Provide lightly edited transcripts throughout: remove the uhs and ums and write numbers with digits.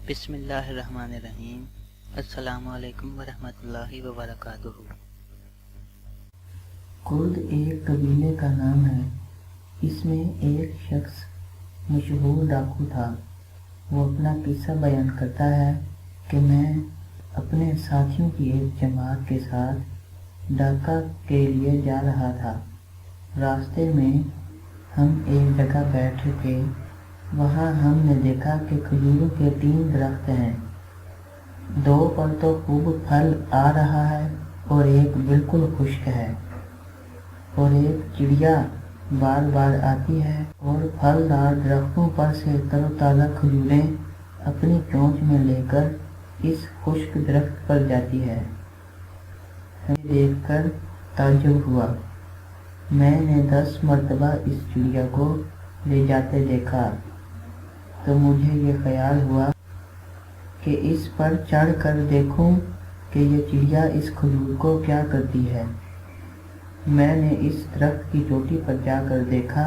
بسم اللہ الرحمن الرحیم۔ السلام علیکم ورحمۃ اللہ وبرکاتہ۔ کرد ایک قبیلے کا نام ہے۔ اس میں ایک شخص مشہور ڈاکو تھا۔ وہ اپنا قصہ بیان کرتا ہے کہ میں اپنے ساتھیوں کی ایک جماعت کے ساتھ ڈاکہ کے لیے جا رہا تھا۔ راستے میں ہم ایک جگہ بیٹھے تھے۔ وہاں ہم نے دیکھا کہ کھجوروں کے 3 درخت ہیں۔ 2 پر تو خوب پھل آ رہا ہے اور ایک بالکل خشک ہے، اور ایک چڑیا بار بار آتی ہے اور پھلدار درختوں پر سے تر و تازہ کھجوریں اپنی چونچ میں لے کر اس خشک درخت پر جاتی ہے۔ ہمیں دیکھ کر تعجب ہوا۔ میں نے 10 مرتبہ اس چڑیا کو لے جاتے دیکھا تو مجھے یہ خیال ہوا کہ اس پر چڑھ کر دیکھوں کہ یہ چڑیا اس کھجور کو کیا کرتی ہے۔ میں نے اس درخت کی چوٹی پر جا کر دیکھا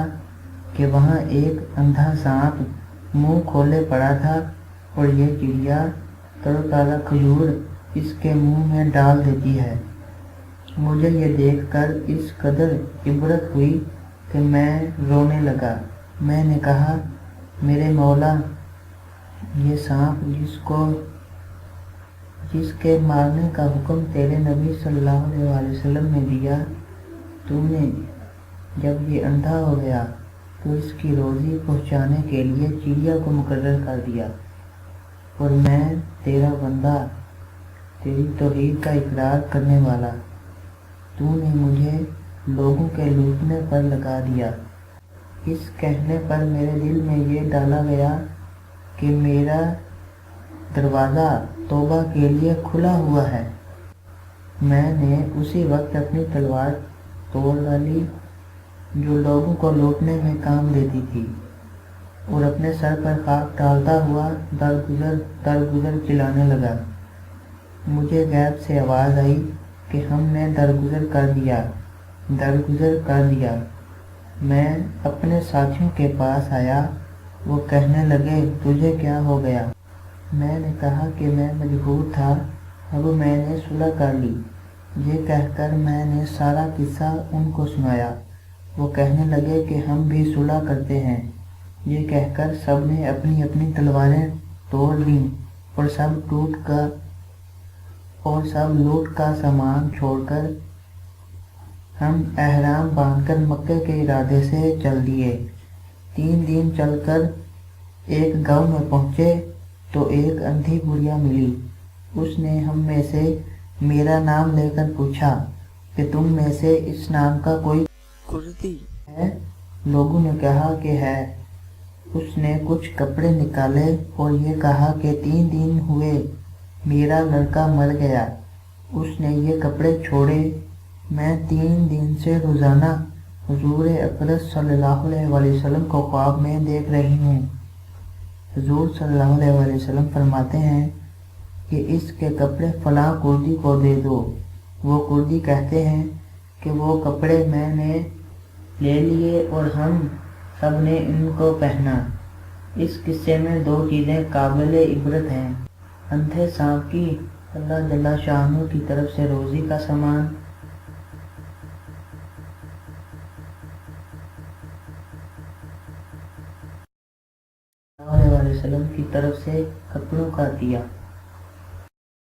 کہ وہاں ایک اندھا سانپ منہ کھولے پڑا تھا اور یہ چڑیا تر و تازہ کھجور اس کے منہ میں ڈال دیتی ہے۔ مجھے یہ دیکھ کر اس قدر عبرت ہوئی کہ میں رونے لگا۔ میں نے کہا، میرے مولا، یہ سانپ جس کے مارنے کا حکم تیرے نبی صلی اللہ علیہ وسلم نے دیا، تو نے جب یہ اندھا ہو گیا تو اس کی روزی پہنچانے کے لیے چڑیا کو مقرر کر دیا، اور میں تیرا بندہ، تیری توحید کا اقرار کرنے والا، تو نے مجھے لوگوں کے لوٹنے پر لگا دیا۔ اس کہنے پر میرے دل میں یہ ڈالا گیا کہ میرا دروازہ توبہ کے لیے کھلا ہوا ہے۔ میں نے اسی وقت اپنی تلوار توڑ ڈالی جو لوگوں کو لوٹنے میں کام دیتی تھی، اور اپنے سر پر خاک ڈالتا ہوا درگزر چلانے لگا۔ مجھے غیب سے آواز آئی کہ ہم نے درگزر کر دیا۔ میں اپنے ساتھیوں کے پاس آیا۔ وہ کہنے لگے، تجھے کیا ہو گیا؟ میں نے کہا کہ میں مجبور تھا، اب میں نے صلح کر لی۔ یہ کہہ کر میں نے سارا قصہ ان کو سنایا۔ وہ کہنے لگے کہ ہم بھی صلح کرتے ہیں۔ یہ کہہ کر سب نے اپنی اپنی تلواریں توڑ لیں اور سب لوٹ کا سامان چھوڑ کر ہم احرام باندھ کر مکے کے ارادے سے چل دیے۔ 3 دن چل کر ایک گاؤں میں پہنچے تو ایک اندھی بڑھیا ملی۔ اس نے ہم میں سے میرا نام لے کر پوچھا کہ تم میں سے اس نام کا کوئی کردی ہے؟ لوگوں نے کہا کہ ہے۔ اس نے کچھ کپڑے نکالے اور یہ کہا کہ 3 دن ہوئے میرا لڑکا مر گیا۔ اس نے یہ کپڑے چھوڑے۔ میں 3 دن سے روزانہ حضور اقدس صلی اللہ علیہ وسلم کو خواب میں دیکھ رہی ہوں۔ حضور صلی اللہ علیہ وسلم فرماتے ہیں کہ اس کے کپڑے فلاں کردی کو دے دو۔ وہ کردی کہتے ہیں کہ وہ کپڑے میں نے لے لیے اور ہم سب نے ان کو پہنا۔ اس قصے میں 2 چیزیں قابل عبرت ہیں: اندھے سانپ کی اللہ جل شانہ کی طرف سے روزی کا سامان، اللہ علیہ وسلم کی طرف سے کپڑوں کا عطیہ۔